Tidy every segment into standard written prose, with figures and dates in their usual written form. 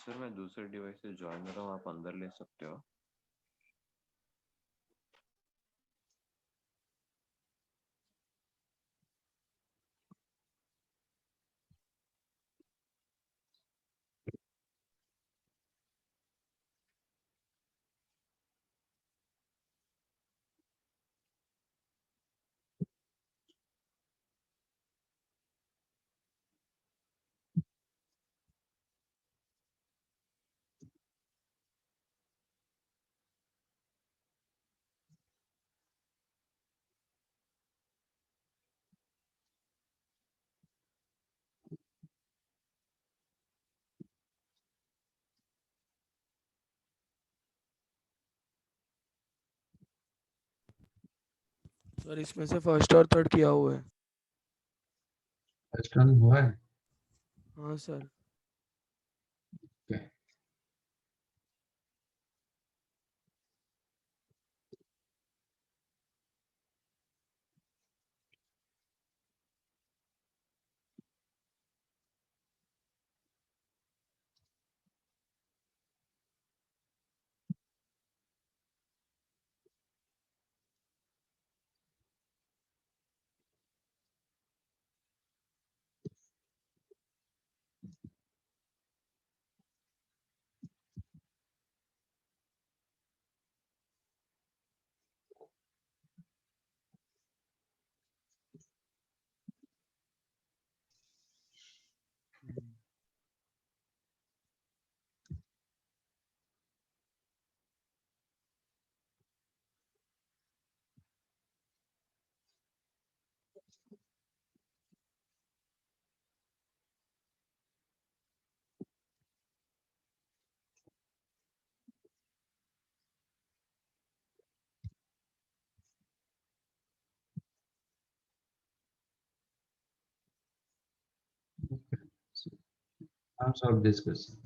Sir मैं दूसरे device से ज्वाइन कर रहा हूँ, आप अंदर ले सकते हो। सर इसमें से फर्स्ट और थर्ड किया हुआ है। फर्स्ट रन हुआ है। हाँ sir. Okay. So, answer of this question.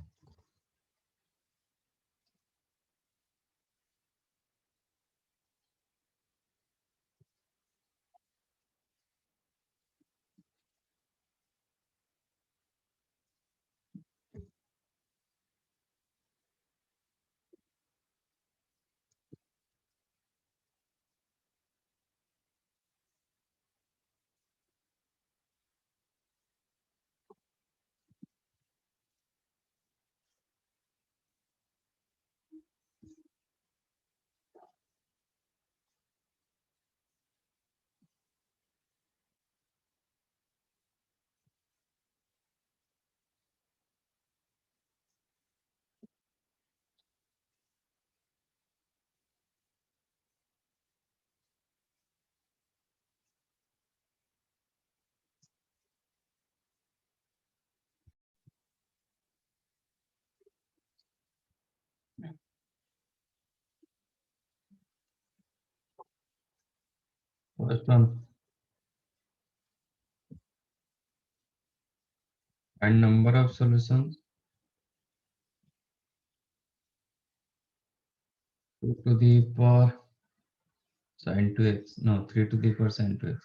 First one, and number of solutions 2 to the power sin 2x, no, 3 to the power sin 2x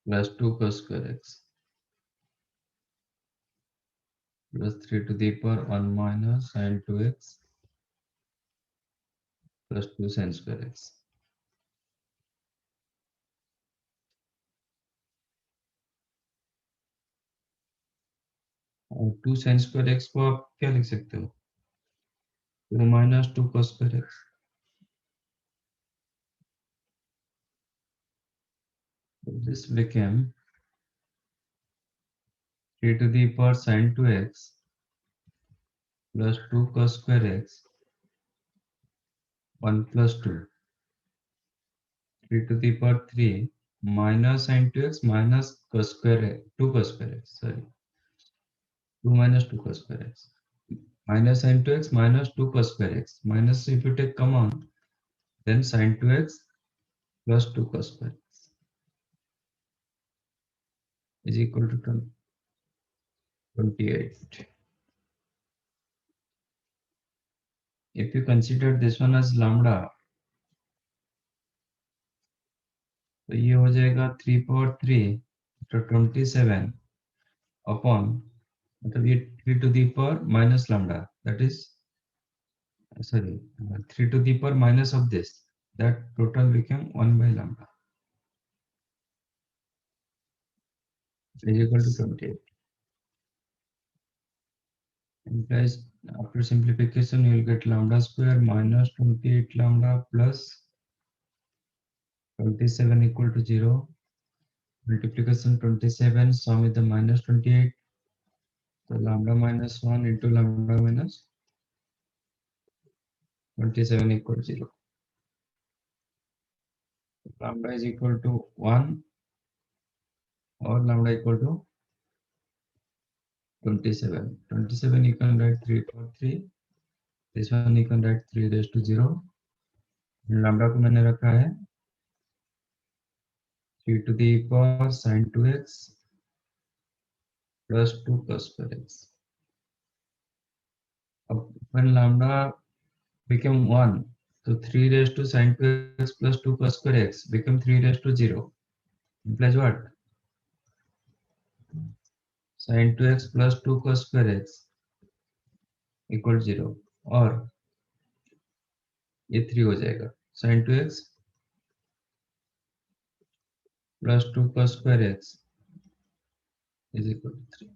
plus 2 cos square x plus 3 to the power 1 minus sin 2x plus 2 sin square x. 2 sin square x को आप क्या लिख सकते हो? 2 minus 2 cos square x. So this became 3 to the power sin 2x plus 2 cos square x 1 plus 2, 3 to the power 3 minus sin 2x minus cos square x, 2 cos square x, sorry, 2 minus 2 cos square x minus sin 2x minus 2 cos square x minus, if you take common, then sin 2x plus 2 cos square x is equal to 28. If you consider this one as lambda, तो ये हो जाएगा 3 power 3 तो 27 upon मतलब ये 3 to the power minus lambda, that is sorry 3 to the power minus of this, that total became 1 by lambda is equal to 28. Implies after simplification you will get lambda square minus 28 lambda plus 27 equal to 0. Multiplication 27, sum is the minus 28. So lambda minus 1 into lambda minus 27 equal to 0. Lambda is equal to 1 or lambda equal to 27. 27 you can write 3 power 3. This one you can write 3 raised to 0. Lambda को मैंने रखा है 3 to the power sin 2x plus 2 cos square x. When lambda became 1, so 3 raised to sin 2x plus 2 cos square x become 3 raised to 0. Implies what? Sin 2x plus 2 cos square x equal to 0. और ये 3 हो जाएगा. Sin 2x plus 2 cos square x is equal to 3.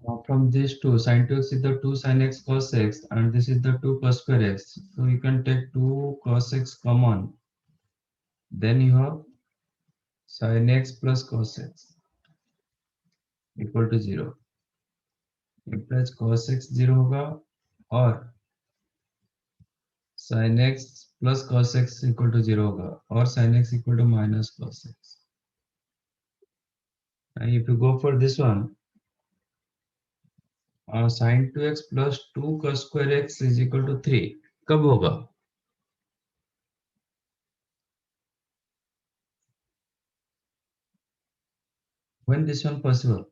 Now from this 2, sin 2x is the 2 sin x cos x and this is the 2 cos square x. So you can take 2 cos x common. Then you have sin x plus cos x equal to 0. Implies cos x 0 होगा और sin x plus cos x equal to 0 होगा और sin x equal to minus cos x. And if you go for this one, sin 2x plus 2 cos square x is equal to 3. कब होगा? When this one possible?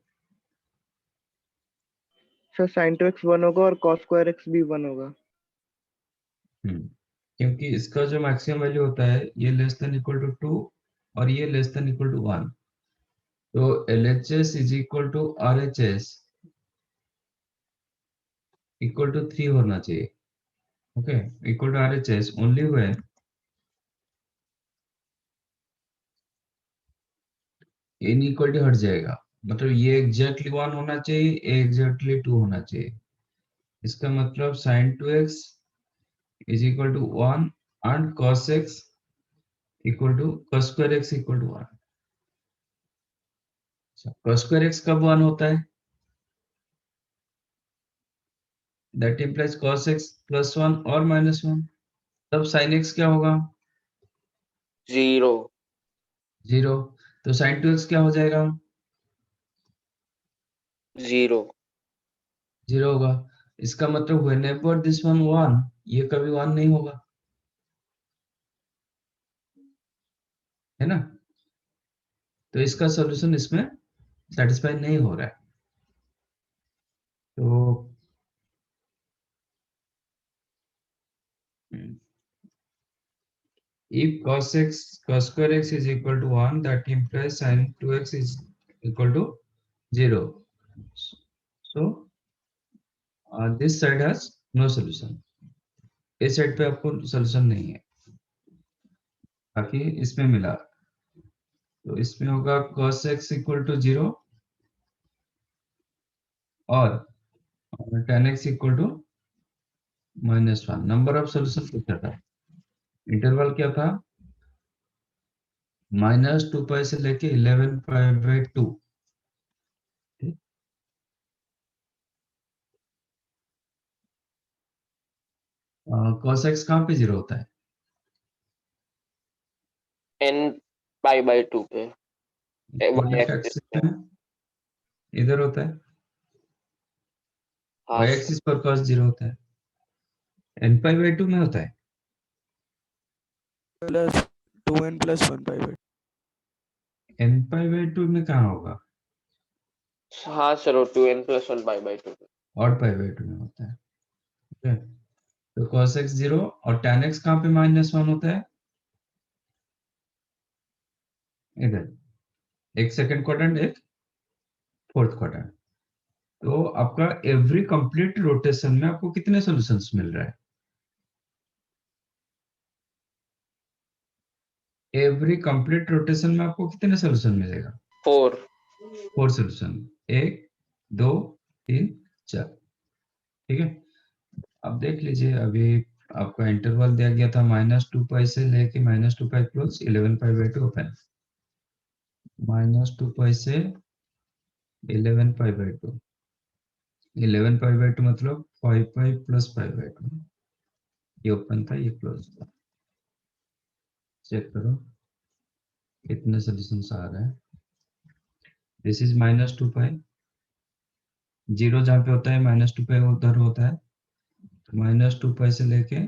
Sir sin 2x 1 होगा और cos square x भी 1 होगा. क्योंकि इसका जो maximum value होता है ये लेस देन इक्वल टू 2 और ये लेस देन इक्वल टू 1. तो LHS is equal to RHS equal to 3 होना चाहिए. Okay, equal to RHS only when inequality हट जाएगा. मतलब ये एग्जैक्टली 1 होना चाहिए, ये एग्जैक्टली 2 होना चाहिए. इसका मतलब sin 2x is equal to 1 and cos x equal to cos square x equal to 1. cos square x कब 1 होता है? That implies cos x plus 1 or minus 1. तब sin x क्या होगा? 0. 0. तो sin 2x क्या हो जाएगा? 0. 0 होगा. इसका मतलब whenever this one 1, ये कभी 1 नहीं होगा, है ना? तो इसका सॉल्यूशन इसमें सेटिस्फाई नहीं हो रहा है. तो if cos square x is equal to 1, that implies sin 2x is equal to 0. So this side has no solution. इस साइड पे आपको सॉल्यूशन नहीं है, बाकी इसमें मिला. तो इसमें होगा cos x equal to 0 और tan x equal to -1. Number of solution पूछा था. इंटरवल क्या था? -2 पाई से लेके 11 पाई बाय 2. cos x कहाँ पे 0 होता है? n pi by 2 पे. y-axis में इधर होता है. हाँ, y-axis पर cos 0 होता है. n pi by 2 में होता है. Plus 2n plus 1 pi by 2. n pi by 2 में कहाँ होगा? हाँ sir, 2n plus 1 pi by 2 पे. odd pi by 2 में होता है. Okay. तो cos x 0 और tan x कहाँ पे -1 होता है? इधर एक सेकंड क्वाड्रेंट, एक फोर्थ क्वाड्रेंट। तो आपका एवरी कंप्लीट रोटेशन में आपको कितने सॉल्यूशंस मिल रहा है? एवरी कंप्लीट रोटेशन में आपको कितने सॉल्यूशन मिलेगा? 4। 4 सॉल्यूशन, 1 2 3 4। ठीक है, अब देख लीजिए, अभी आपका इंटरवल दिया गया था -2 से लेके -2 क्लोज 11 π/2 ओपन, -2 से 11 π/2, 11 π/2 मतलब 5 π + π/2, ये ओपन था, ये क्लोज था। चेक करो कितने सॉल्यूशंस आ रहे हैं। दिस इज -2 π, 0 जहाँ पे होता है -2 π उधर होता है, -2 π से लेके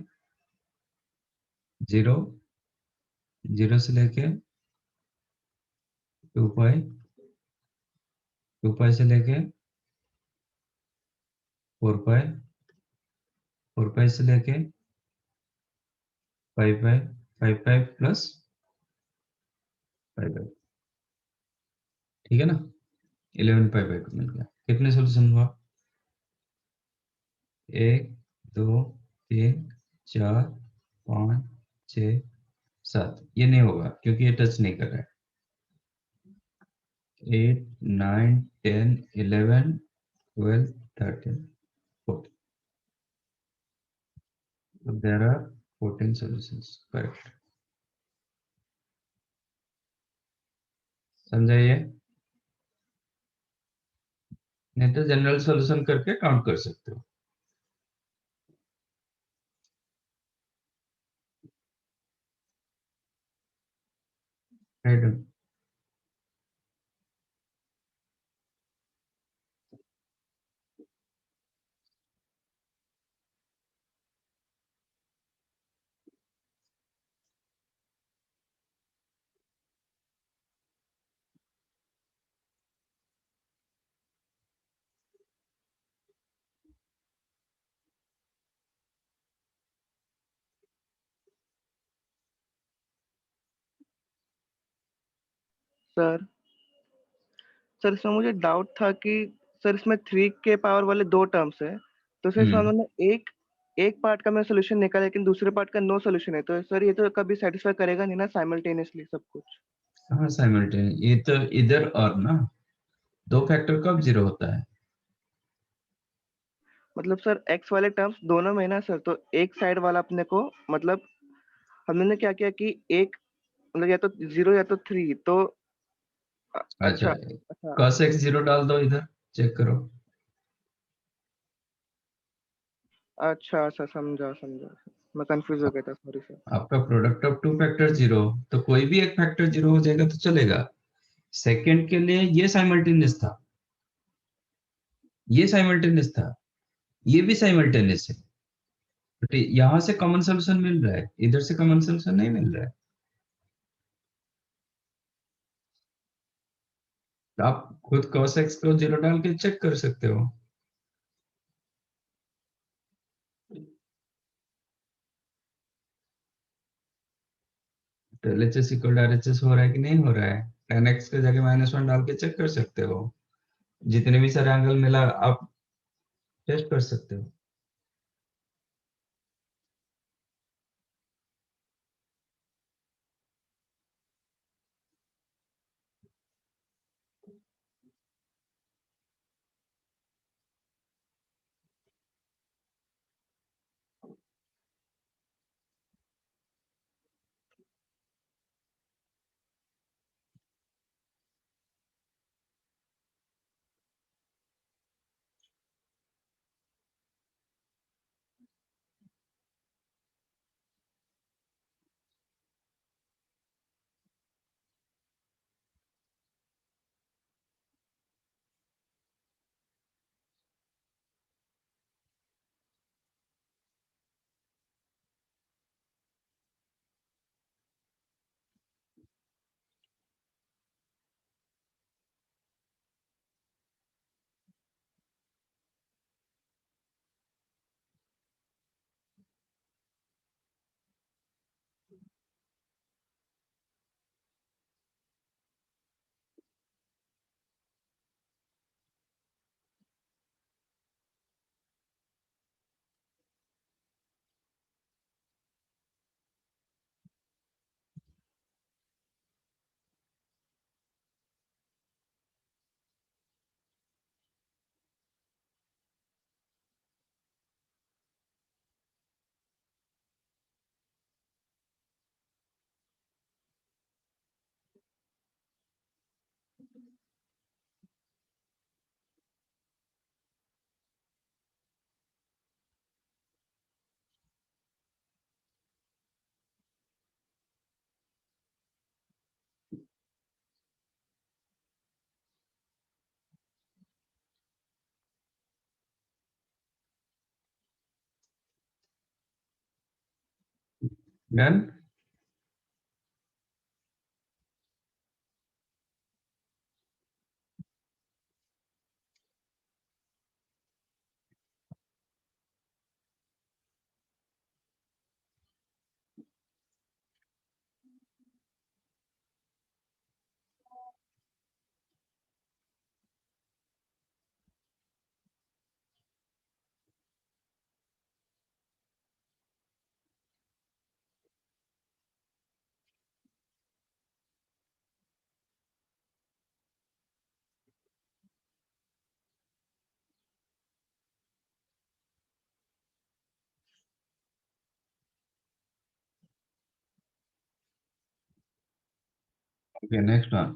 0, 0 से लेके 2 π, 2 π से लेके 4 π, 4 π से लेके 5 π, 5 π + 5 π। ठीक है ना, 11 π/2 मिल गया। कितने सॉल्यूशन हुआ? 1 2 3 4 5 6 7। ये नहीं होगा क्योंकि ये टच नहीं कर रहा है। 8 9 10 11 12 13 14। So there are 14 solutions. Correct. समझाइए, नहीं तो जनरल सॉल्यूशन करके काउंट कर सकते हो। राइट। सर सर इसमें मुझे डाउट था कि सर इसमें 3 के पावर वाले 2 टर्म्स है, तो सर इसमें उन्होंने एक एक पार्ट का मैं सॉल्यूशन निकाला लेकिन दूसरे पार्ट का नो सॉल्यूशन है, तो सर ये तो कभी सेटिस्फाई करेगा नहीं ना साइमल्टेनियसली सब कुछ। हाँ साइमल्टेनियस, ये तो इधर और ना, दो फैक्टर कब जीरो होता है? मतलब सर एक्स वाले टर्म्स दोनों में है ना सर, तो एक साइड वाला अपने को मतलब हमने क्या किया कि एक मतलब या तो 0 या तो 3 तो अच्छा, अच्छा अच्छा cos x 0 डाल दो इधर, चेक करो। अच्छा अच्छा समझा समझा। मैं कंफ्यूज हो गया था, सॉरी सर। आपका product of two factor zero, तो कोई भी एक फैक्टर जीरो हो जाएगा तो चलेगा। सेकंड के लिए ये साइमल्टेनियस था, ये साइमल्टेनियस था, ये भी साइमल्टेनियस है, बट यहाँ से कॉमन सोल्यूशन मिल रहा है, इधर से कॉमन सोल्यूशन नहीं मिल रहा है। तो आप खुद cos x को जीरो डाल के चेक कर सकते हो। तो LHS इक्वल RHS हो रहा है कि नहीं हो रहा है, tan x के जगह -1 डाल के चेक कर सकते हो। जितने भी सारे एंगल मिला आप टेस्ट कर सकते हो। Done. Okay, next one.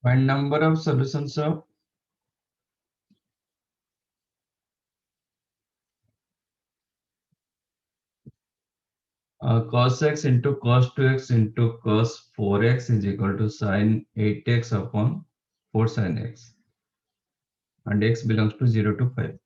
Find number of solutions of cos x into cos 2x into cos 4x is equal to sin 8x upon 4 sin x, and x belongs to 0 to 5.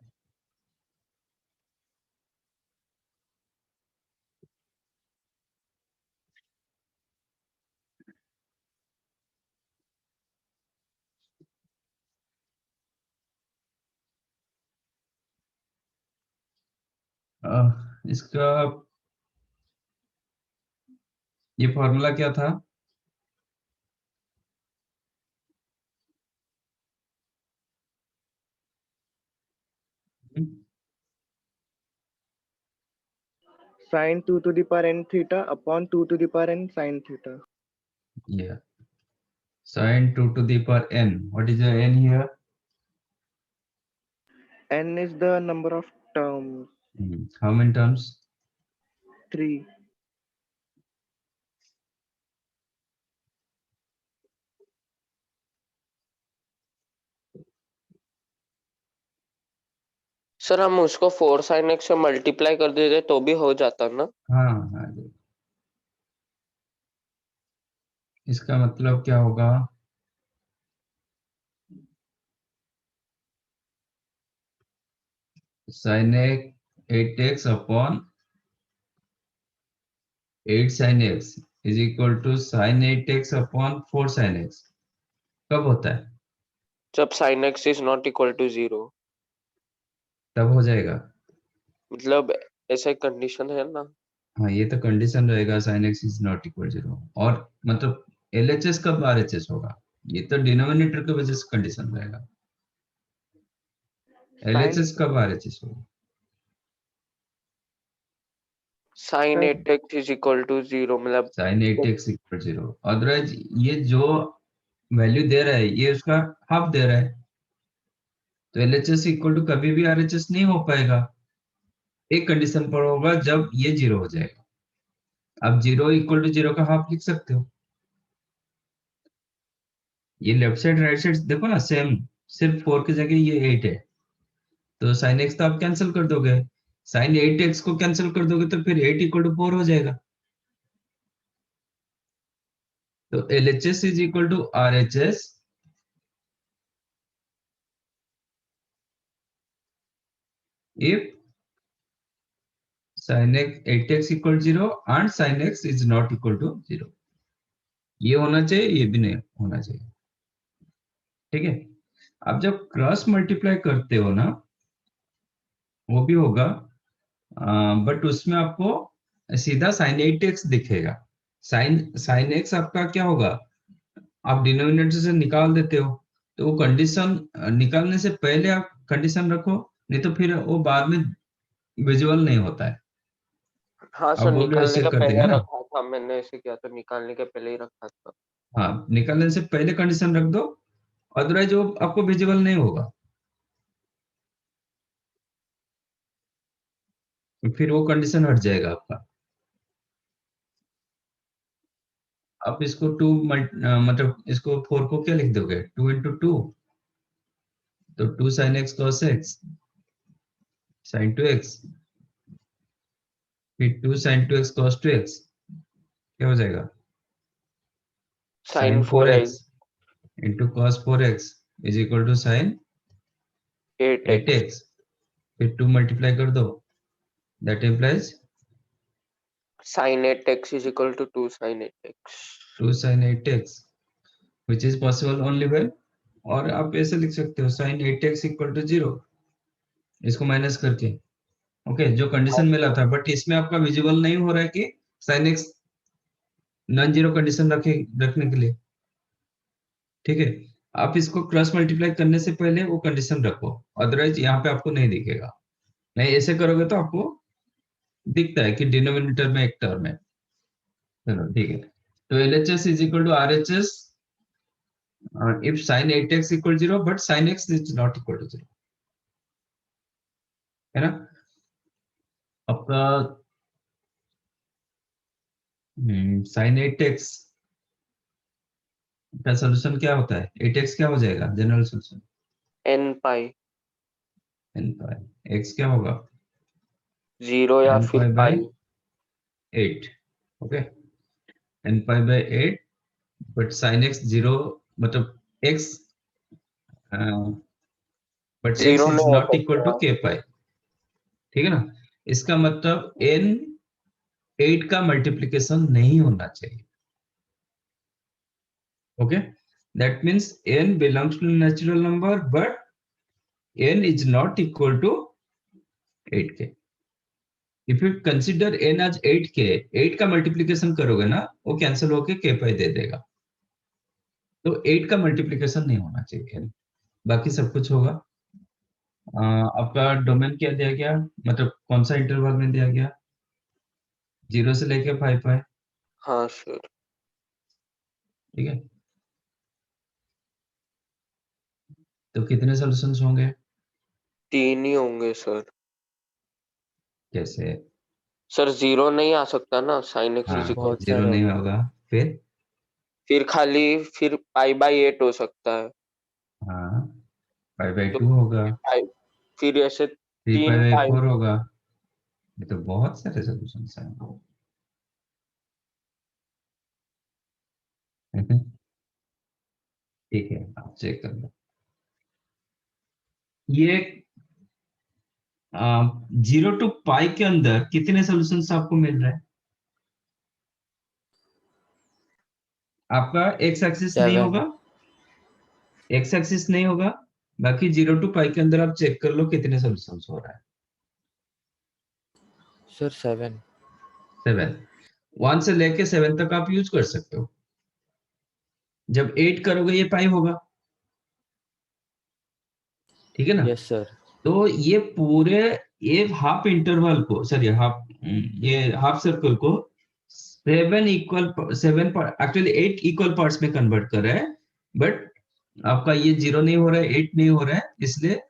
इसका ये formula क्या था? Sin 2 to the power n theta upon 2 to the power n sin theta. Yeah, sin 2 to the power n. What is the n here? N is the number of terms. How many terms? 3. Sir हम उसको 4 sin x से multiply कर देते तो भी हो जाता ना? हाँ हाँ जी। इसका मतलब क्या होगा? sin 8x upon 8 sin x is equal to sin 8x upon 4 sin x. कब होता है? जब sin x is not equal to 0. तब हो जाएगा। मतलब ऐसा कंडीशन है ना? हाँ, ये तो कंडीशन रहेगा sin x is not equal to 0। और मतलब LHS कब RHS होगा? ये तो डिनोमिनेटर की वजह से कंडीशन रहेगा। LHS कब RHS होगा? sin 8x is equal to 0 मतलब sin 8x equal 0। अदरवाइज ये जो वैल्यू दे रहा है ये उसका हाफ दे रहा है, तो LHS इक्वल टू कभी भी RHS नहीं हो पाएगा। एक कंडीशन पर होगा जब ये 0 हो जाएगा। आप 0 इक्वल टू 0 का हाफ लिख सकते हो। ये लेफ्ट साइड राइट साइड देखो ना सेम, सिर्फ 4 की जगह ये 8 है, तो sin x तो आप कैंसिल कर दोगे, sin 8x को कैंसिल कर दोगे तो फिर 8 इक्वल टू 4 हो जाएगा। तो LHS is equal to RHS if sin x 8x equal 0 and sin x is not equal to 0। ये होना चाहिए, ये भी नहीं होना चाहिए। ठीक है, अब जब क्रॉस मल्टीप्लाई करते हो ना वो भी होगा, बट उसमें आपको सीधा sin 8x दिखेगा। sin x आपका क्या होगा, आप डिनोमिनेटर से निकाल देते हो, तो वो कंडीशन निकालने से पहले आप कंडीशन रखो, नहीं तो फिर वो बाद में विजुअल नहीं होता है। हाँ आप सर, बोल रहे हो निकालने ऐसे का कर पहले देंगे ना? रखा था मैंने, ऐसे किया तो निकालने के पहले ही रखा था। हाँ, निकालने से पहले कंडीशन रख दो, अदरवाइज वो आपको विजिबल नहीं होगा, तो फिर वो कंडीशन हट जाएगा आपका। आप इसको 2 मतलब इसको 4 को क्या लिख दोगे, 2 into 2, तो 2 sin x cos x sin 2x, फिर 2 sin 2x cos 2x, क्या हो जाएगा, sin sin 4x 4x into cos 4x is equal to sin 8x 8x, फिर 2 मल्टीप्लाई कर दो, that implies sin 8x is equal to 2 sin 8x. 2 sin 8x, which is possible only when, और आप ऐसे लिख सकते हो sin 8x इक्वल टू 0, इसको माइनस करके। ओके, जो कंडीशन मिला था, बट इसमें आपका विजिबल नहीं हो रहा है कि sin x non zero condition रखने के लिए। ठीक है, आप इसको क्रॉस मल्टीप्लाई करने से पहले वो कंडीशन रखो, अदरवाइज यहाँ पे आपको नहीं दिखेगा। नहीं, ऐसे करोगे तो आपको दिखता है कि डिनोमिनेटर में एक टर्म है। चलो ठीक है, तो LHS is equal to RHS if sin 8x equal 0 but sin x is not equal to 0, है ना। आपका sin 8x का सोल्यूशन क्या होता है? 8x क्या हो जाएगा general solution? n pi n pi, x क्या होगा? 0 या n फिर pi by pi 8, okay, n pi by 8, but sin x 0, मतलब x बट x 0 इज नहीं हो नॉट इक्वल टू सकता। k pi, ठीक है ना। इसका मतलब n 8 का मल्टीप्लिकेशन नहीं होना चाहिए। Okay, that means n belongs to natural number but n is not equal to 8k. If you consider n as 8k, 8 का मल्टीप्लिकेशन करोगे ना, वो कैंसिल होके k pi दे देगा, तो 8 का मल्टीप्लिकेशन नहीं होना चाहिए n, बाकी सब कुछ होगा। आपका डोमेन क्या दिया गया, मतलब कौन सा इंटरवल में दिया गया? 0 से लेके 5 pi, हाँ सर। ठीक है। तो कितने सॉल्यूशंस होंगे? 3 ही होंगे सर। कैसे? सर 0 नहीं आ सकता ना, sin x हाँ, इज इक्वल बहुत 0 सारे नहीं होंगे। होगा, फिर खाली फिर pi by 8 हो सकता है। हाँ 5 by तो 2 होगा, pi फिर ऐसे 3 pi 3 by pi 4 होगा। ये तो बहुत सारे सॉल्यूशंस हैं। ठीक है, आप चेक कर लो। ये 0 टू पाई के अंदर कितने सॉल्यूशंस आपको मिल रहा है? आपका एक्स एक्सिस नहीं 7 होगा, एक्स एक्सिस नहीं होगा, बाकी 0 टू पाई के अंदर आप चेक कर लो कितने सॉल्यूशंस हो रहा है। सर 7 7, 1 से लेके 7 तक आप यूज कर सकते हो। जब 8 करोगे ये पाई होगा, ठीक है ना। Yes sir. तो ये पूरे, ये हाफ इंटरवल को, सॉरी हाफ, ये हाफ सर्कल को 7 एक्चुअली 8 इक्वल पार्ट्स में कन्वर्ट कर रहा है, बट आपका ये 0 नहीं हो रहा है, 8 नहीं हो रहा है, इसलिए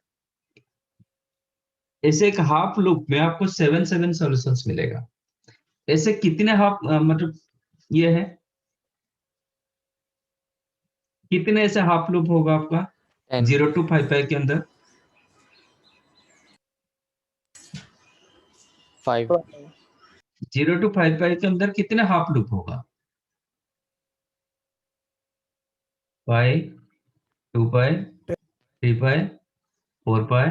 ऐसे एक हाफ लूप में आपको 7 सॉल्यूशंस मिलेगा। ऐसे कितने हाफ, मतलब ये है, कितने ऐसे हाफ लूप होगा आपका 10 0 टू 5 पाई के अंदर? 5 0 टू 5 पाई के अंदर कितने हाफ लूप होगा? पाई, 2 पाई, 3 पाई, 4 पाई,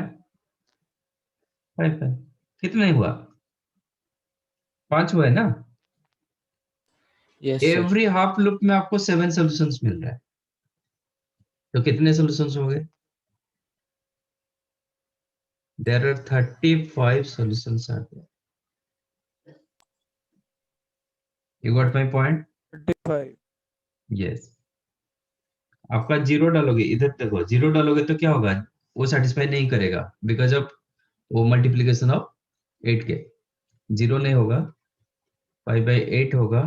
5 पाई, कितने हुआ? 5 हुआ है ना। Yes sir. Every half loop में आपको 7 सॉल्यूशंस मिल रहा है, तो कितने सॉल्यूशंस हो गए? There are 35 solutions are there. You got my point? 35 yes. आपका 0 डालोगे, इधर देखो, 0 डालोगे तो क्या होगा? वो सेटिस्फाई नहीं करेगा बिकॉज ऑफ वो मल्टीप्लीकेशन ऑफ 8 के। 0 नहीं होगा, 5 by 8 होगा,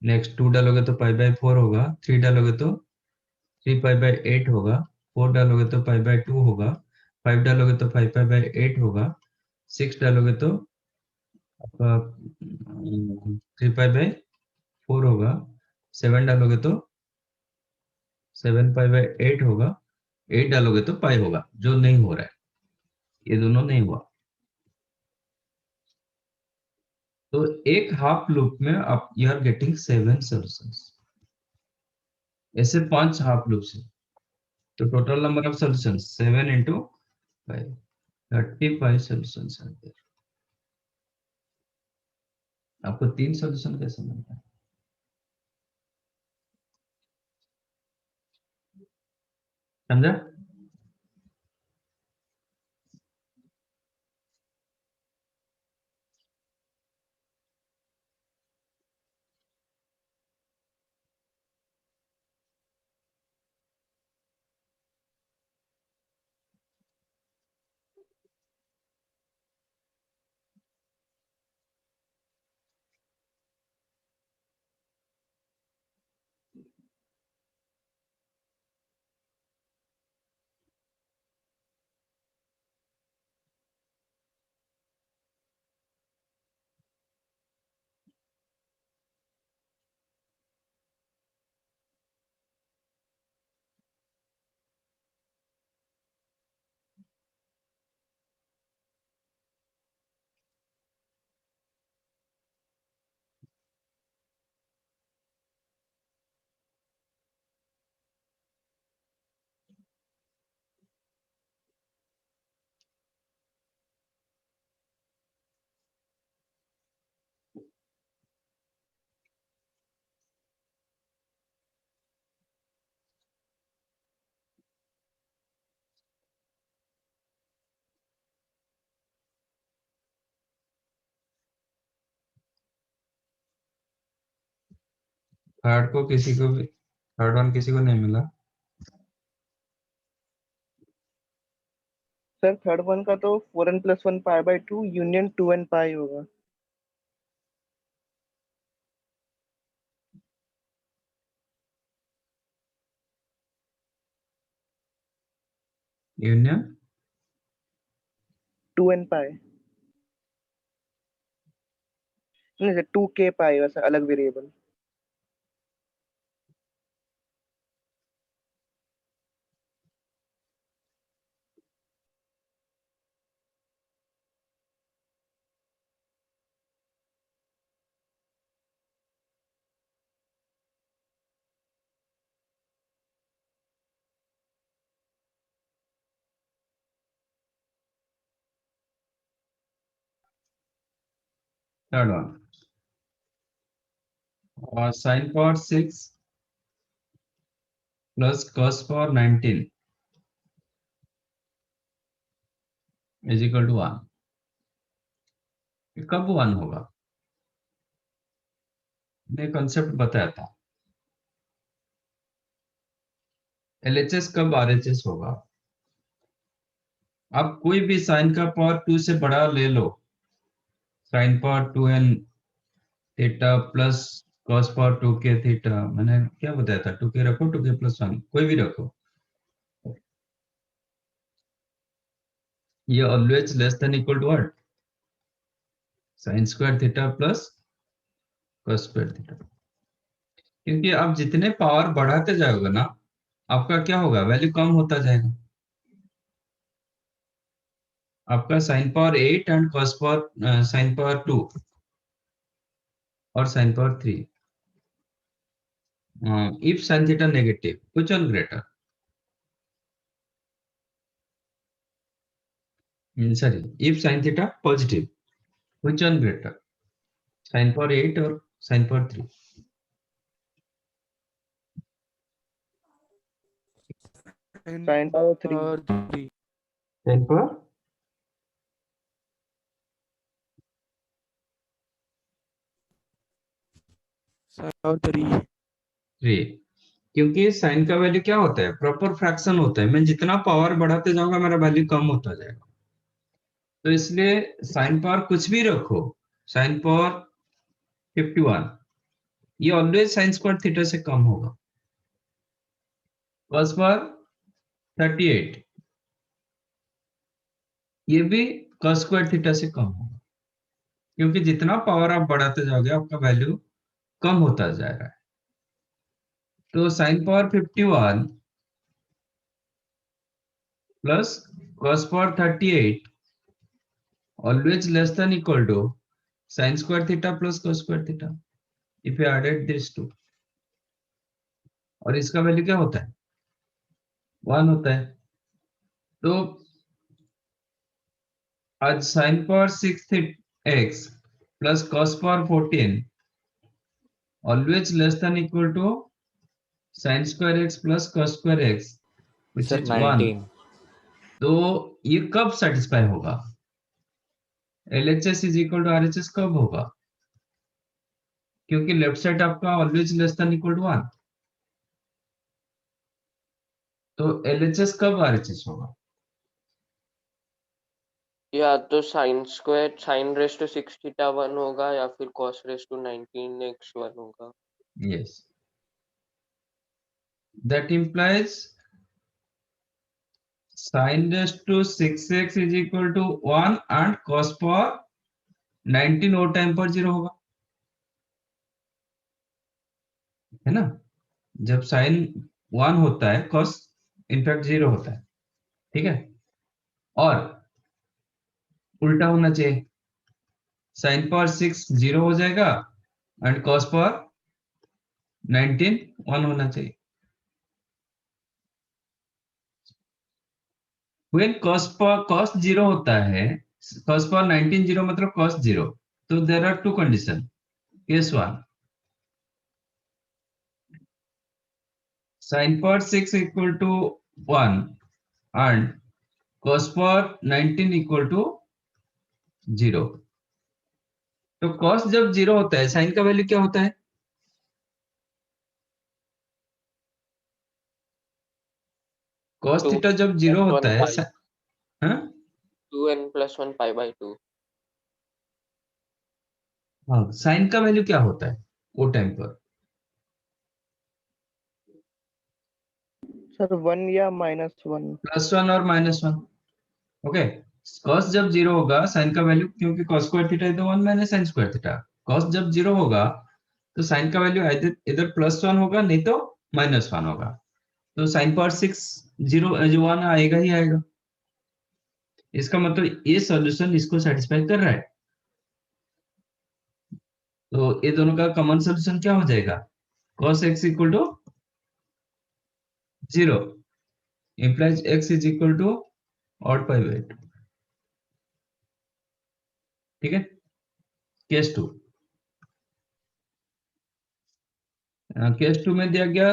नेक्स्ट 2 डालोगे तो 5 by 4 होगा, 3 डालोगे तो 3 pi by 8 होगा, 4 डालोगे तो 5 by 2 होगा, 5 डालोगे तो 5 pi by 8 होगा, 6 डालोगे तो आपका 3 pi by 4 होगा, 7 डालोगे तो 7 pi by 8 होगा, 8 डालोगे तो पाई होगा, जो नहीं हो रहा है, ये दोनों नहीं हुआ। तो एक हाफ लूप में आप यू आर गेटिंग 7 सॉल्यूशंस, ऐसे 5 हाफ लूप्स है, तो total number of solutions 7 into 35 solutions are there. आपको 3 सॉल्यूशन कैसे मिलता है? समझा? थर्ड को किसी को भी, थर्ड वन किसी को नहीं मिला। सर थर्ड वन का तो 4n+1 π/2 यूनियन 2n पाई होगा। यूनियन 2n पाई नहीं सर, 2k पाई वैसे अलग वेरिएबल। थर्ड वन और sin power 6 plus cos power 19 is equal to 1। कब 1 होगा? मैं कॉन्सेप्ट बताया था। LHS कब RHS होगा? आप कोई भी साइन का पावर 2 से बड़ा ले लो, sine power 2n theta plus cos power 2k theta, मैंने क्या बताया था? 2k रखो, 2k+1 कोई भी रखो, ये always less than equal to what? Sine square theta plus cos square theta. क्योंकि आप जितने पावर बढ़ाते जाओगे ना, आपका क्या होगा? वैल्यू कम होता जाएगा। आपका sine power 8 and cos power sine power 2 और sine power 3, if sin theta negative, which one greater? Sorry, if sin theta positive, which one greater? Sin power 8 or sin power 3? sin power 3। Sin power sin power 3। 3, क्योंकि sign का value क्या होता है? Proper fraction होता है। मैं जितना power बढ़ाते जाऊंगा मेरा वैल्यू कम होता जाएगा। तो इसलिए साइन पावर कुछ भी रखो, साइन पावर 51, ये ऑलवेज साइन स्क्वायर थीटा से कम होगा। cos पावर 38, ये भी cos स्क्वायर थीटा से कम होगा, क्योंकि जितना पावर आप बढ़ाते जाओगे आपका वैल्यू कम होता जा रहा है। तो sine power 51 plus cos power 38 always less than equal to sin square theta plus cos square theta if you added these two, और इसका वैल्यू क्या होता है? 1 होता है। तो आज sin power 6x plus cos power 14 always less than equal to sin square x plus cos square x which sir is 1. 19 तो ये कब सेटिस्फाई होगा? LHS is equal to RHS कब होगा? क्योंकि लेफ्ट साइड आपका always less than equal to 1. तो LHS कब RHS होगा? या तो sine square sine raise to 6 theta 1 होगा या फिर कॉस रेस टू 19x 1 होगा. Yes. That implies sin raised to 6x is equal to 1 and cos power 19 और टाइम पर 0 होगा, है ना? जब sin 1 होता है cos इनफैक्ट 0 होता है, ठीक है? और उल्टा होना चाहिए, sin पावर 6 0 हो जाएगा एंड cos पावर 19 1 होना चाहिए. when cos 0 होता है, cos पावर 19 0 मतलब cos 0, तो there are two condition. Case 1, sin power 6 equal to 1 and cos power 19 equal to 0. तो cos जब 0 होता है, sin का वैल्यू क्या होता है? cos Two थीटा जब 0 plus होता 1 है, pi. हाँ 2n plus 1 pi by 2. हाँ, sin का वैल्यू क्या होता है वो टाइम पर? सर 1 या -1. +1 और -1. ओके, cos जब 0 होगा sin का वैल्यू, क्योंकि cos square theta is 1 minus sin square theta, cos जब 0 होगा तो sin का वैल्यू इधर +1 होगा नहीं तो -1 होगा. तो sin पावर 6 0 जो 1 आएगा ही आएगा. इसका मतलब ये सॉल्यूशन इसको सेटिस्फाई कर रहा है. तो ये दोनों का कॉमन सॉल्यूशन क्या हो जाएगा? cos x equal to 0 implies x is equal to odd pi by 2. ठीक है. केस 2, केस 2 में दिया गया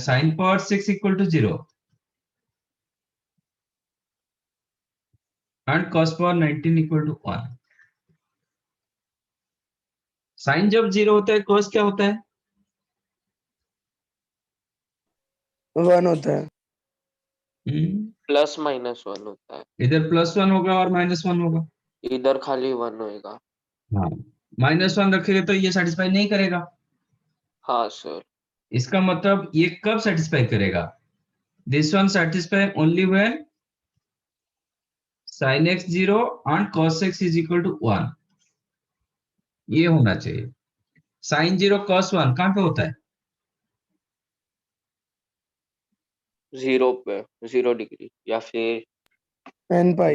sin power 6 equal to 0 and cos power 19 equal to 1. sin जब 0 होता है cos क्या होता है? 1 होता है. प्लस माइनस 1 होता है. इधर +1 होगा और -1 होगा. इधर खाली 1 होएगा. हाँ, -1 रखेंगे तो ये सेटिस्फाई नहीं करेगा. हाँ सर. इसका मतलब ये कब सेटिस्फाई करेगा? This one satisfy only when sin x 0 and cos x is equal to 1. ये होना चाहिए. sin 0 cos 1 कहाँ पे होता है? 0 पे 0 डिग्री या फिर n pi.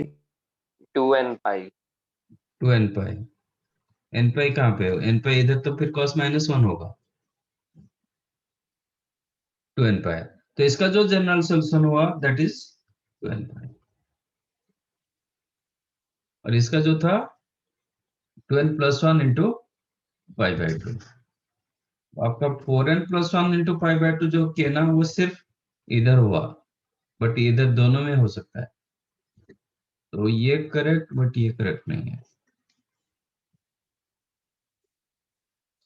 2n pi. 2n pi. n pi कहाँ पे हो? n pi इधर तो फिर cos -1 होगा. 2n pi. तो इसका जो जनरल सोल्यूशन हुआ दैट इज 2n pi. और इसका जो था 2n plus 1 into pi by 2. आपका 4n plus 1 into pi by 2 जो किया ना वो सिर्फ इधर हुआ, बट इधर दोनों में हो सकता है. तो ये करेक्ट बट ये करेक्ट नहीं है.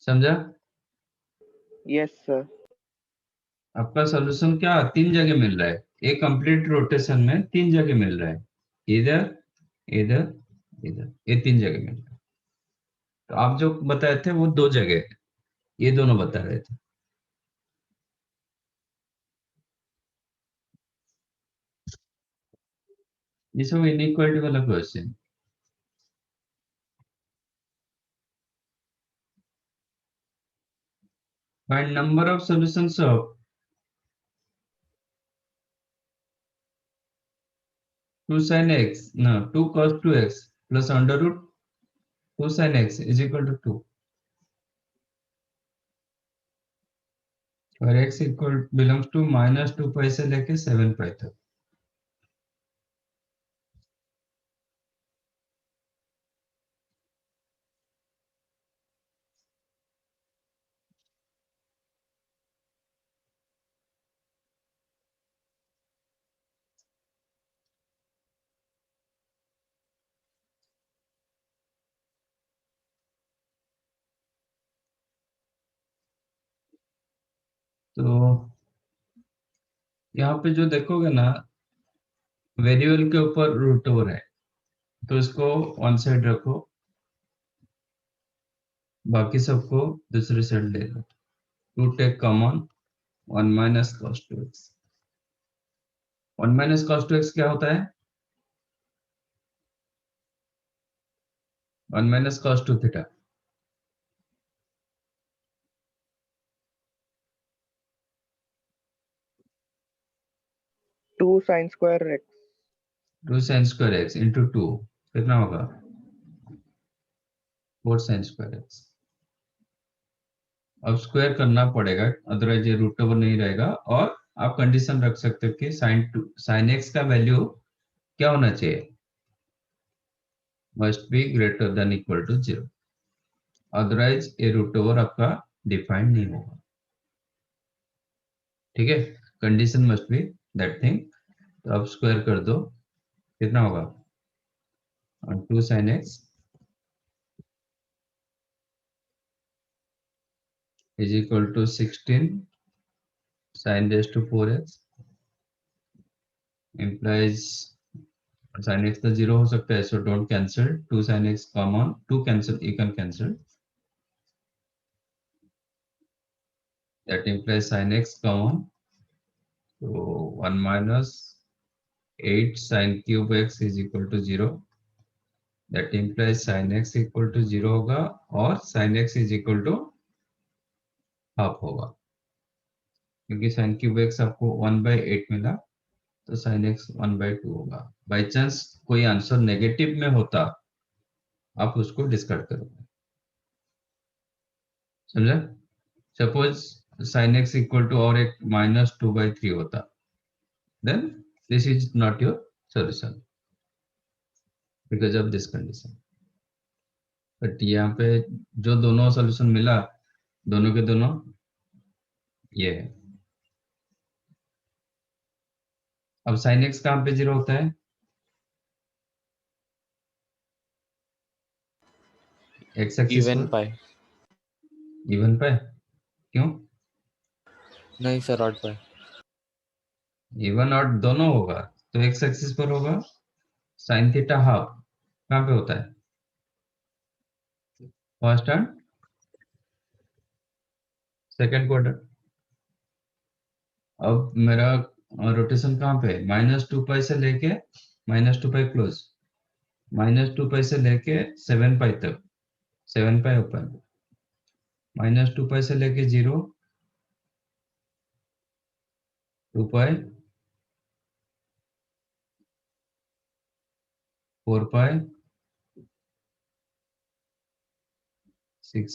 समझा? Yes sir. आपका सॉल्यूशन क्या 3 जगह मिल रहा है, एक कंप्लीट रोटेशन में 3 जगह मिल रहा है, इधर इधर इधर, ये 3 जगह मिल रहा है. तो आप जो बताए थे वो 2 जगह है, ये दोनों बता रहे थे. ये सब इनइक्वालिटी वाला question. Find number of solutions of 2 sin x, no 2 cos 2x plus under root 2 sin x is equal to 2. और x equal belongs to -2 pi से लेके 7 pi तक. तो यहाँ पे जो देखोगे ना, वेरिएबल के ऊपर रूट ओवर है, तो इसको वन साइड रखो, बाकी सबको दूसरी साइड ले लो। To take common 1 minus cos 2x। 1 minus cos 2x क्या होता है? 1 minus cos 2 theta. 2 sin square x 2 sin square x into 2 कितना होगा? 4 sin स्क्वायर x। अब स्क्वायर करना पड़ेगा, अदरवाइज ये रूट ओवर नहीं रहेगा। और आप कंडीशन रख सकते हो कि sin x का वैल्यू क्या होना चाहिए? Must be greater than equal to 0, otherwise ये रूट ओवर आपका डिफाइंड नहीं होगा। ठीक है, condition must be that thing. तो अब स्क्वायर कर दो, कितना होगा? 2 sin x is equal to 16 sin raised to 4x implies sin x तो 0 हो सकता है, so don't cancel। 2 sin x common, 2 cancel, you can cancel, that implies sin x common, so 1 minus 8 sin cube x is equal to 0, that implies sin x equal to 0 होगा और sin x is equal to half होगा, क्योंकि sin cube x आपको 1/8 मिला, तो sin x 1/2 होगा। By chance कोई answer negative में होता, आप उसको डिस्कार्ड करोगे, समझा? Suppose sin x equal to और एक -2/3 होता, then this is not your solution because of this condition. But यहाँ पे जो दोनों सॉल्यूशन मिला, दोनों के दोनों ये है। अब sin x कहाँ पे 0 होता है? x एक्सिस इवन पर, पाए। इवन पे क्यों? नहीं सर, ऑड पाए। इवन और दोनों होगा, तो x एक्सिस पर होगा। sin थीटा हाफ कहाँ पे होता है? First and second quarter. अब मेरा रोटेशन कहाँ पे? -2 से लेके -2 क्लोज, -2 से लेके 7 तक, 7 ओपन, -2 से लेके 0, 2 4 6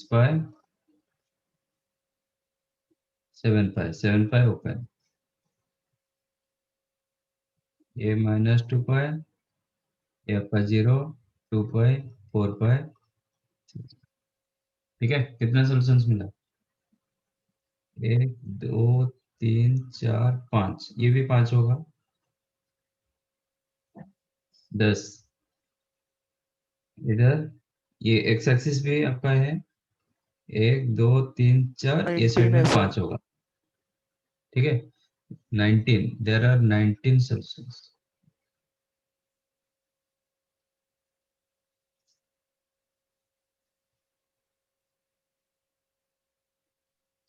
7 ओपन, ये -2 ये आपका 0, 2 4 ठीक है। कितना सॉल्यूशंस मिला? 1 2 3 4 5, ये भी 5 होगा, 10। इधर ये x एक्सिस भी आपका है, 1 2 3 4, ये साइड 19 में है सर। 5 होगा, ठीक है। 19, देयर आर 19 सॉल्यूशंस।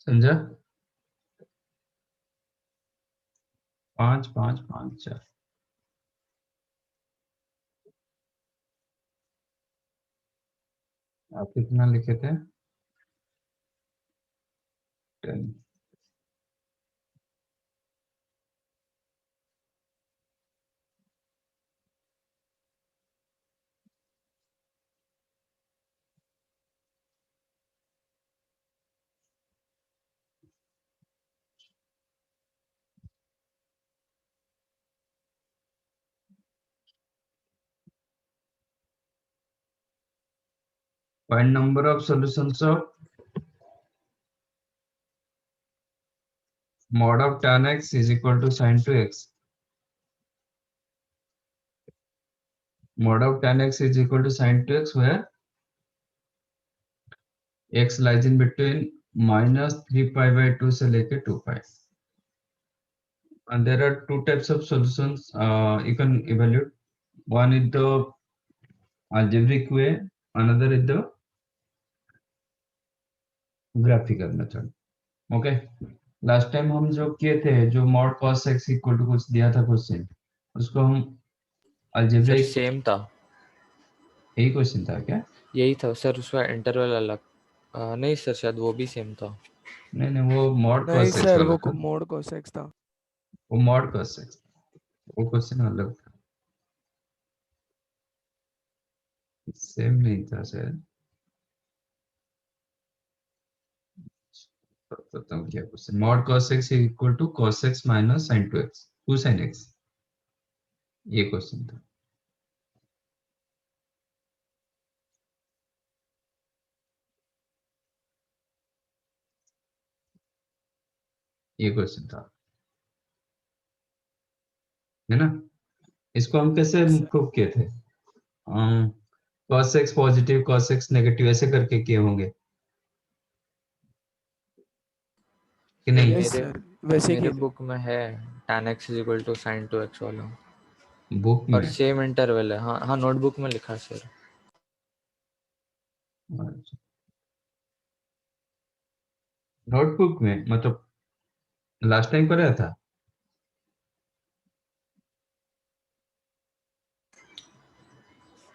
समझा? 5 5 5 4। आप कितना लिखे थे? 10। Find number of solutions of mod of tan x is equal to sin 2x. Mod of tan x is equal to sin 2x, where x lies in between -3 पाई/2 से लेके 2 पाई. And there are two types of solutions you can evaluate. One is the algebraic way, another is the graphical method. Okay. Last time हम जो किए थे, जो mod cos x equal to कुछ दिया था क्वेश्चन, उसको हम सर algebraic, सेम था, यही क्वेश्चन था क्या? यही था सर, उसका इंटरवल अलग। नहीं सर, शायद वो भी सेम था। नहीं, वो मॉड नहीं cos x सर, वाला वो था, मोड कोसेक्स था। वो मॉड cos x, वो क्वेश्चन अलग था, सेम नहीं था शायद। बताता हूँ क्या question. Mod cos x equal to cos x minus sin 2x 2 sin x, ये क्वेश्चन था। ये क्वेश्चन था, है ना? इसको हम कैसे प्रूव किए थे? cos x positive cos x negative ऐसे करके किए होंगे कि नहीं, नहीं? यस मेरे सर, वैसे मेरे किए थे। बुक में है tan x is equal to sin 2x वाला, बुक और में? सेम इंटरवल है। हाँ हाँ, नोटबुक में लिखा है सर। नोटबुक में मतलब लास्ट टाइम पढ़ा था?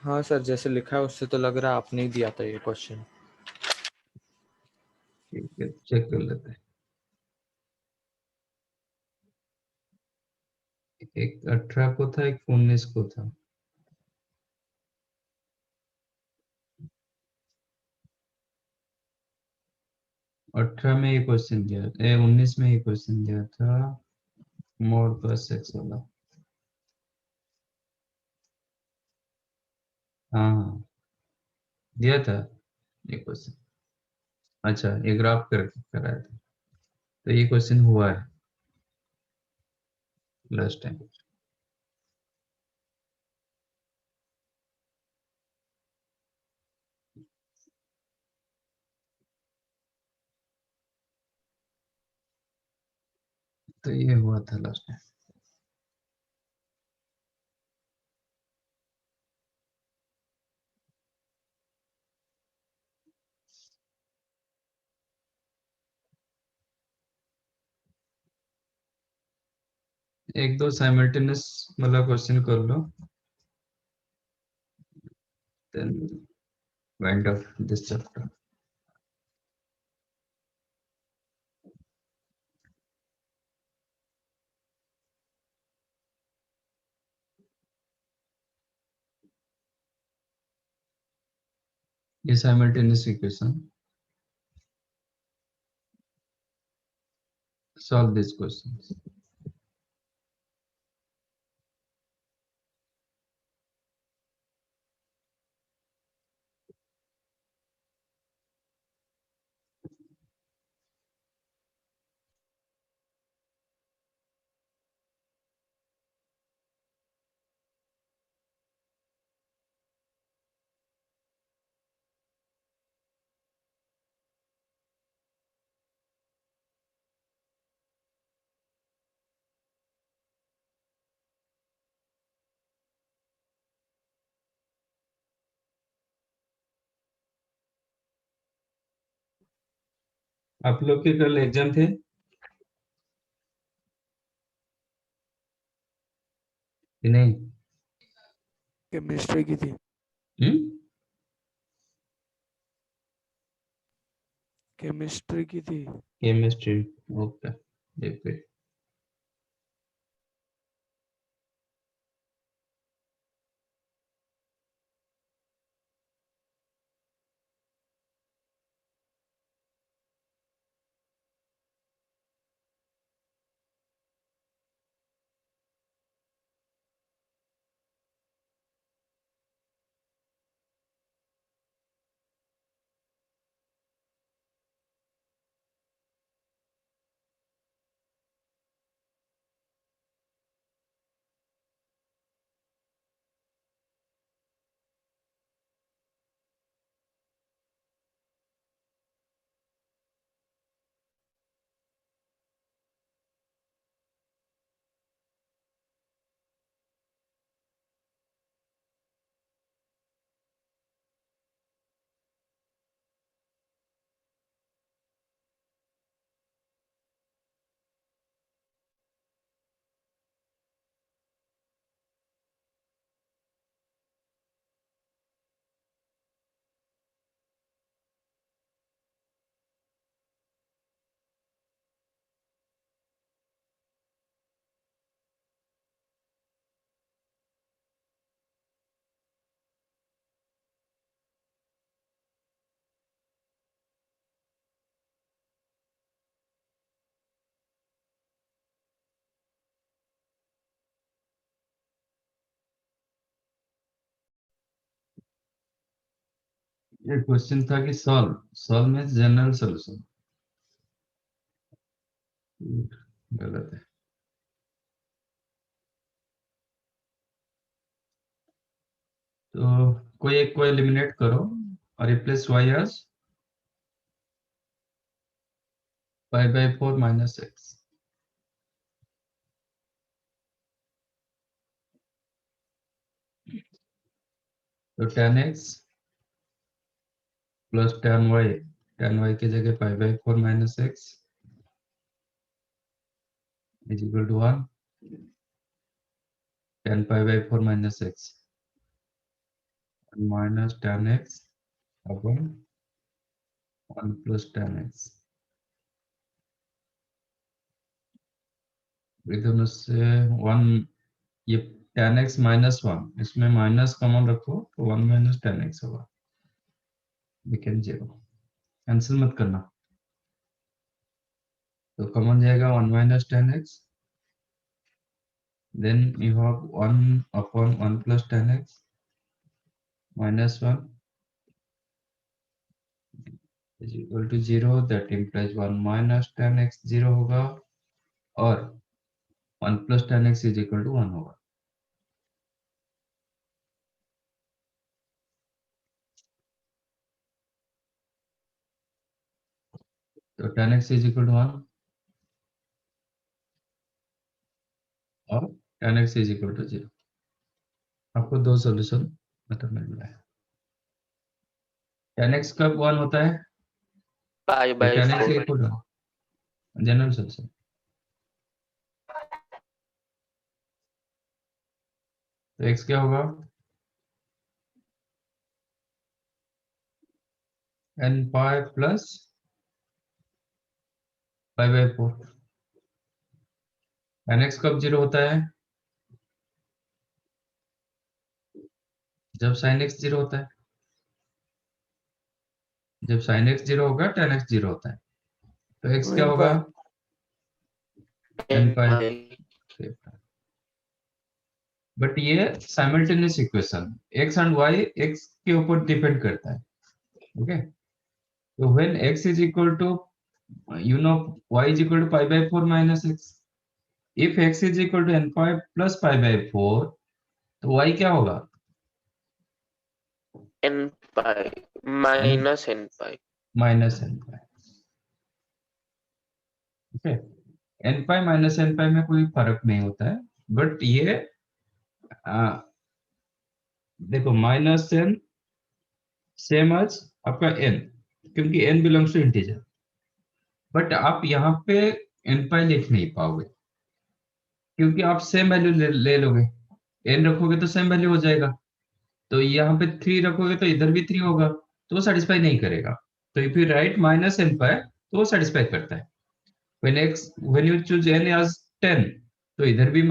हाँ सर, जैसे लिखा है उससे तो लग रहा है आपने ही दिया था ये क्वेश्चन। ठीक है, चेक कर लेते हैं। एक 18 को था, एक 19 को था। अठारह में ये क्वेश्चन दिया, 19 में ये क्वेश्चन दिया था, मोड प्लस एक्स वाला। हाँ, दिया था ये क्वेश्चन। अच्छा, ये ग्राफ करके कराया था, तो ये क्वेश्चन हुआ है लास्ट टाइम। तो ये हुआ था लास्ट टाइम। एक दो साइमल्टेनियस वाला क्वेश्चन कर लो, then wind up this chapter. ये simultaneous equation, solve this question. आप लोग के कल एग्जाम थे कि नहीं? केमिस्ट्री की थी। हम्म? केमिस्ट्री की थी। केमिस्ट्री, ओके, देखते। ये क्वेश्चन था कि सॉल्व में जनरल सॉल्यूशन, गलत है। तो कोई एक को एलिमिनेट करो और replace y as π/4 minus x। तो tan x plus tan y की जगह π/4 minus x is equal to 1 tan π/4 minus x minus tan x upon 1 plus tan x। ये दोनों से 1, ये tan x माइनस 1, इसमें माइनस कॉमन रखो तो 1 माइनस tan x होगा, बिकम 0। कैंसिल मत करना, तो कॉमन जाएगा 1 minus tan x, then you have 1 upon 1 plus tan x minus 1 is equal to 0, that implies 1 minus tan x 0 होगा और 1 plus tan x is equal to 1 होगा। तो tan x is equal to 1 और tan x is equal to 0। आपको दो solution मतलब मिल रहा है। tan x कब 1 होता है? tan x π/4 equal to general solution. तो x क्या होगा? n pi plus π/4। tan x कब 0 होता है? जब sin x 0 होता है। जब sin x 0 होगा tan x 0 होता है, तो x क्या होगा? n pi। बट ये simultaneous equation, x and y x के ऊपर डिपेंड करता है। ओके, तो when x is equal to y is equal to π/4 minus x, if x is equal to n pi plus π/4, तो y क्या होगा? n π minus n π। Minus n pi। Okay, n pi minus n pi में कोई फर्क नहीं होता है, but ये देखो माइनस n सेम एज आपका n, क्योंकि n belongs to integer. But आप यहाँ पे n pi लिख नहीं पाओगे, क्योंकि आप सेम वैल्यू ले लोगे। n रखोगे तो सेम वैल्यू हो जाएगा, तो यहाँ पे 3 रखोगे तो इधर भी 3 होगा, तो वो सेटिस्फाई नहीं करेगा। तो if you right minus n pi तो वो सेटिस्फाई करता है। when you choose n as 10, तो इधर भी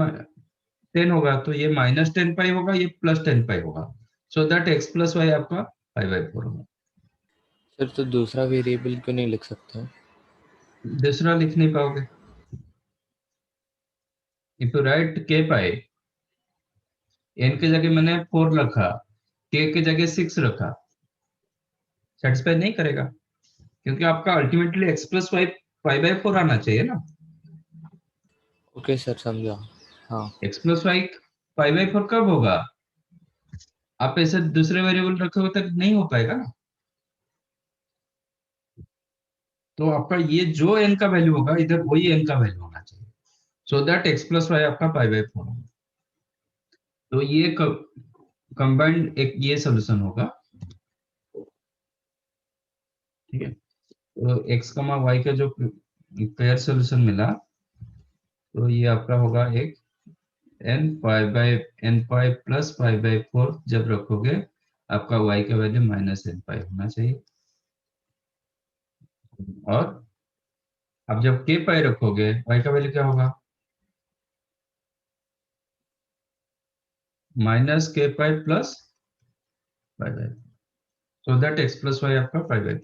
10 होगा, तो ये माइनस 10 pi होगा, ये प्लस 10 pi होगा, so that x plus y आपका π/4 होगा। सर तो दूसरा वेरिएबल क्यों नहीं लिख सकते? दूसरा लिख नहीं पाओगे। If you right k pi, n की जगह मैंने 4 रखा, k की जगह 6 रखा, सेटिस्फाई नहीं करेगा, क्योंकि आपका अल्टीमेटली x प्लस वाई π/4 आना चाहिए ना। ओके सर, समझा। हाँ x प्लस वाई π/4 कब होगा? आप ऐसे दूसरे वेरिएबल रखोगे तक नहीं हो पाएगा ना। तो आपका ये जो n का वैल्यू होगा, इधर वही n का वैल्यू होना चाहिए, so that x plus y आपका π/4 होगा। तो ये कंबाइंड एक ये सॉल्यूशन होगा। ठीक है, तो x, y का जो पेयर सॉल्यूशन मिला, तो ये आपका होगा एक n pi प्लस π/4। जब रखोगे आपका y का वैल्यू माइनस n pi होना चाहिए, और अब जब k pi रखोगे y का वैल्यू क्या होगा? Minus k pi plus π/4, so that x plus y आपका π/4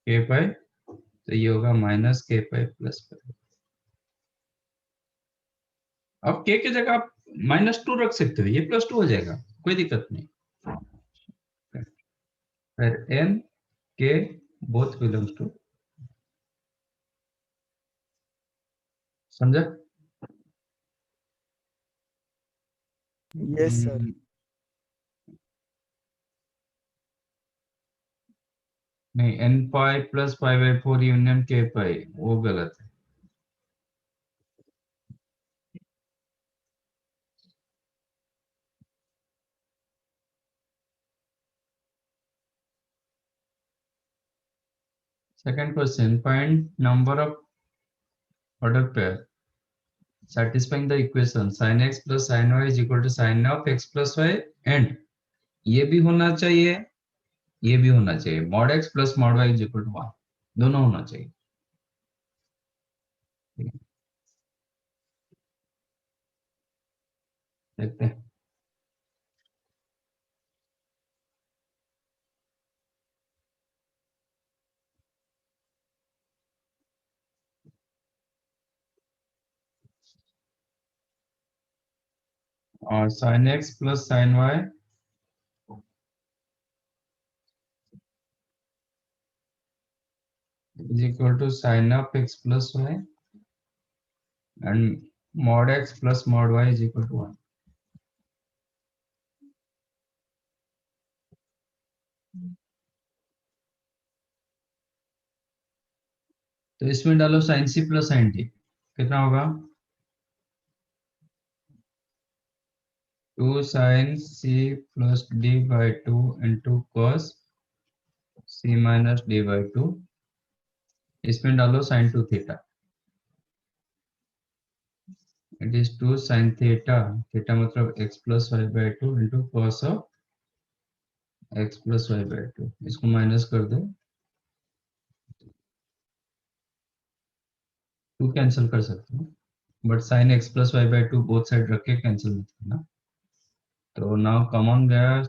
k pi, तो ये होगा माइनस k pi प्लस π। अब k की जगह आप -2 रख सकते हो, ये +2 हो जाएगा, कोई दिक्कत नहीं। where n k both belongs to, समझा? Yes, sir. नहीं, n pi plus pi by 4 union k पाई, वो गलत है। Second question, find number of order pair satisfying the equation sin x plus sin y is equal to sin of x plus y and ये भी होना चाहिए, ये भी होना चाहिए, mod x plus mod y is equal to 1, दोनों होना चाहिए। देखते हैं। और sin x plus sin y is equal to sin of x plus y and mod x plus mod y is equal to 1। तो इसमें डालो sin c plus sin t, कितना होगा? 2 sin c plus d by 2 into cos c minus d by 2, इसमें डालो sin 2 theta, it is 2 sin theta, theta मतलब x plus y by 2 into cos of x plus y by 2, इसको minus कर दो, 2 cancel कर सकते हो, but sin x plus y by 2 both side रख के कैंसिल मत करना। तो नाउ कॉमन गया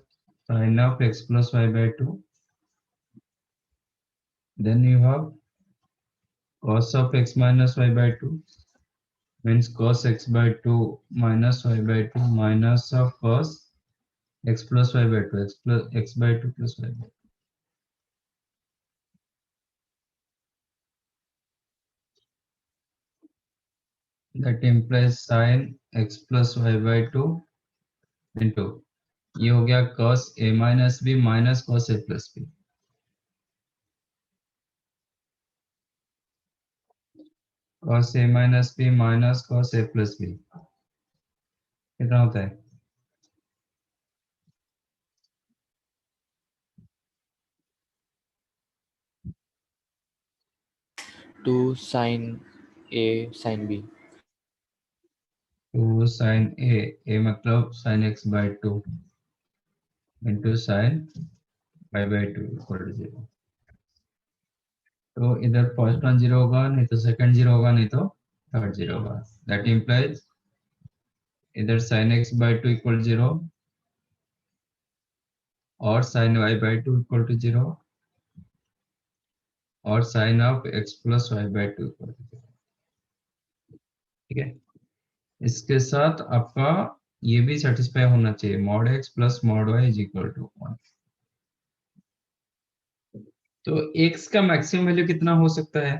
sin of x plus y by 2, then you have cos of x minus y by 2 means cos x by 2 minus y by 2 minus of cos x plus y by 2, x by 2 plus y by 2. That implies sin x plus y by 2 into ये हो गया cos a minus b minus cos a plus b, cos a minus b minus cos a plus b कितना होता है? Two sin a sin b 2 sin a मतलब sin x by 2 into sin y by 2 equal to 0। तो इधर first one 0 होगा, नहीं तो second 0 होगा, नहीं तो थर्ड 0 होगा। दैट इंप्लाइज इधर sin x by 2 equal 0 और sin y by 2 equal to 0 और sin of x plus y by 2 equal to 0। ठीक है, इसके साथ आपका ये भी सेटिस्फाई होना चाहिए, mod x plus mod y is equal to 1। तो x का मैक्सिमम वैल्यू कितना हो सकता है?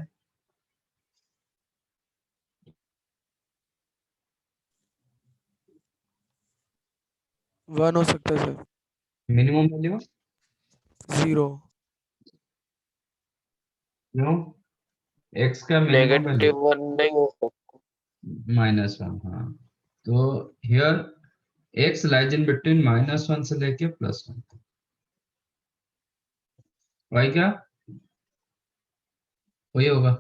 वन हो सकता है सर। Minimum value 0। क्यों? x का मिनिमम वैल्यू नेगेटिव 1 नहीं हो सकता। -1, हाँ। तो here x lies in between -1 से लेके +1। y क्या वही होगा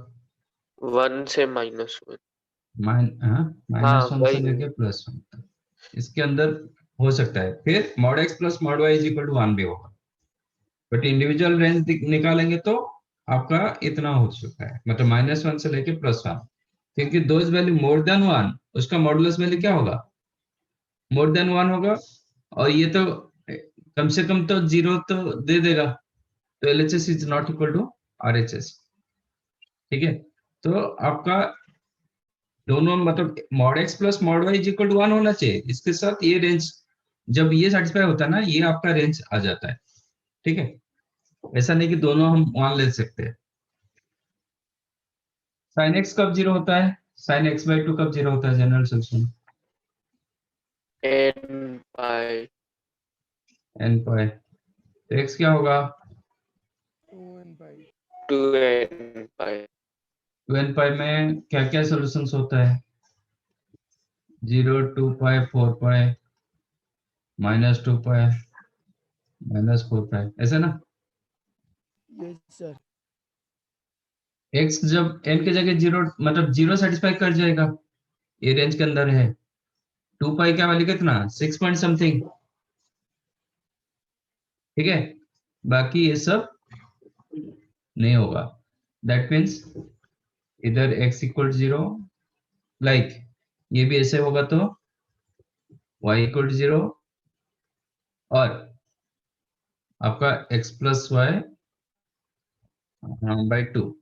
1 से -1। -1 से लेके +1 तक, इसके अंदर हो सकता है। फिर mod x plus mod y is equal to 1 भी होगा, बट इंडिविजुअल रेंज निकालेंगे तो आपका इतना हो चुका है, मतलब -1 से लेके +1, क्योंकि दोज वैल्यू मोर देन 1 उसका मॉडुलस वैल्यू क्या होगा? मोर देन 1 होगा, और ये तो कम से कम तो 0 तो दे देगा, तो LHS is not equal to RHS। ठीक है, तो आपका दोनों मतलब mod x plus mod y is equal to 1 होना चाहिए, इसके साथ ये रेंज जब ये सेटिस्फाई होता है ना, ये आपका रेंज आ जाता है। ठीक है, ऐसा नहीं कि दोनों हम 1 ले सकते हैं। साइन एक्स कब 0 होता है? साइन एक्स बाई 2 कब 0 होता है general solution? n pi n pi. तो एक्स क्या होगा? 2n pi 2n pi 2n पाई में क्या क्या सॉल्यूशंस होता है? 0, 2 पाई, 4 पाई, -2 पाई, -4 पाई, ऐसा ना? yes sir एक्स जब n की जगह 0 मतलब 0 सेटिस्फाई कर जाएगा, ये रेंज के अंदर है। 2 पाई का वैल्यू कितना? 6 पॉइंट समथिंग, ठीक है। बाकी ये सब नहीं होगा। दैट मीन्स इधर x इक्वल 0, लाइक ये भी ऐसे होगा तो y इक्वल 0, और आपका x प्लस वाई बाई 2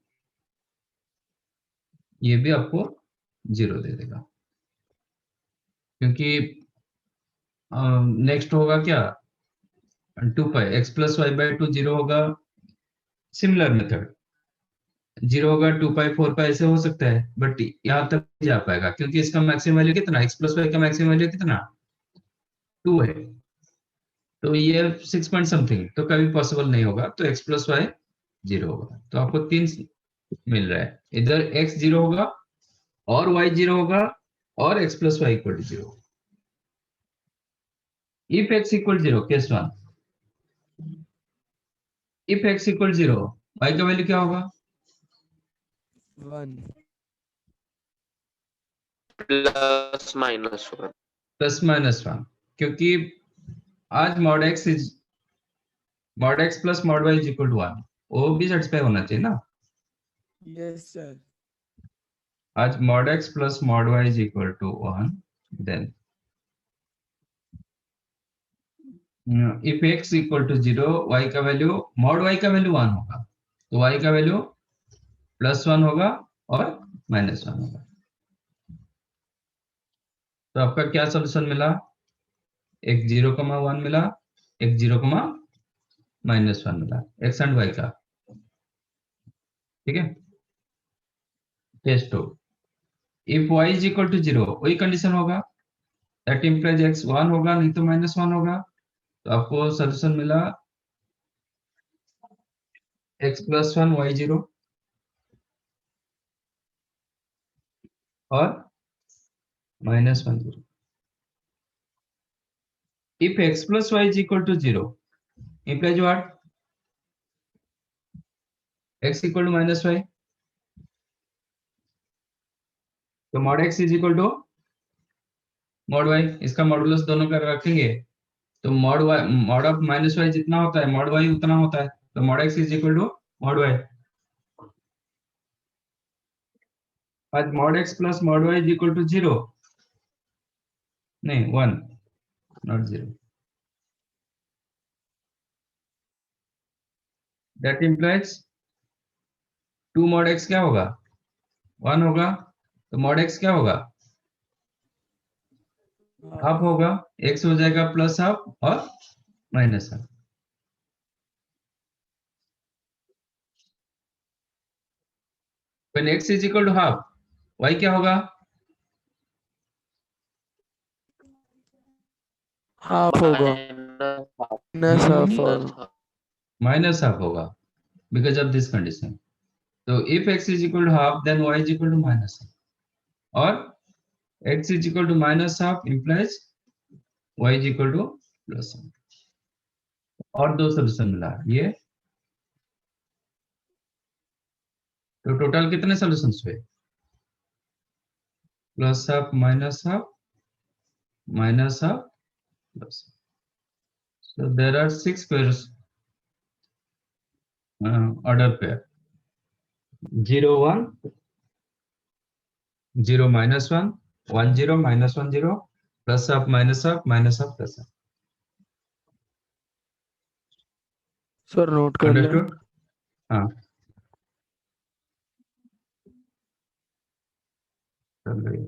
ये भी आपको 0 दे देगा, क्योंकि नेक्स्ट होगा क्या? 2 पाई x प्लस वाई बाई 2 0 होगा। सिमिलर मेथड 0 होगा, 2 पाई 4 पाई ऐसे हो सकता है, बट यहाँ तक नहीं जा पाएगा क्योंकि इसका मैक्सिमम वैल्यू कितना? x प्लस वाई का मैक्सिमम वैल्यू कितना? 2 है। तो ये 6 पॉइंट समथिंग तो कभी पॉसिबल नहीं होगा, तो x प्लस वाई 0 होगा। तो आपको 3 मिल रहा है, इधर x 0 होगा और y 0 होगा और x plus y equal to 0। If x equal 0, case 1, if x equal 0, y का वैल्यू क्या होगा? 1 plus minus 1 प्लस माइनस 1, क्योंकि आज mod x plus mod y is equal to 1, वो भी सेटिस्फाई होना चाहिए ना। yes sir आज mod x plus mod y is equal to 1, then if x equal to 0, y का वैल्यू mod y का वैल्यू 1 होगा, तो y का वैल्यू +1 होगा और -1 होगा। तो आपका क्या सॉल्यूशन मिला? एक 0,1 मिला, एक 0,-1 मिला, x एंड y का, ठीक है। Test 2, if y is equal to 0, वही कंडीशन होगा, दैट इंप्लाइज x 1 होगा, नहीं तो -1 होगा। तो आपको सॉल्यूशन मिला x + 1 y 0 और -1 0। If x plus y is equal to 0, implies what? X equal to -y. तो mod x is equal to mod y, इसका मॉडुलस दोनों का रखेंगे तो mod y mod of -y जितना होता है mod y उतना होता है, तो mod x is equal to mod y। आज mod x plus mod y is equal to 0, नहीं 1, not 0। That implies 2 mod x क्या होगा? 1 होगा, तो mod x क्या होगा? हाफ होगा, x हो जाएगा +हाफ और -half. When x is equal to half, y क्या होगा? half होगा minus half minus half minus होगा half -हाफ होगा because of this condition। तो if x is equal to half, then y is equal to -half, और x is equal to -half implies y is equal to +half। और दो solution मिला ये, तो total कितने solutions हुए? +Half, -half, -half, +half. So there are 6 pairs, order pair 0 1 0 -1 1 0 -1 0 +half -half -half +half. Sir note कर लें अंडरस्टूड? हाँ, चल रही है।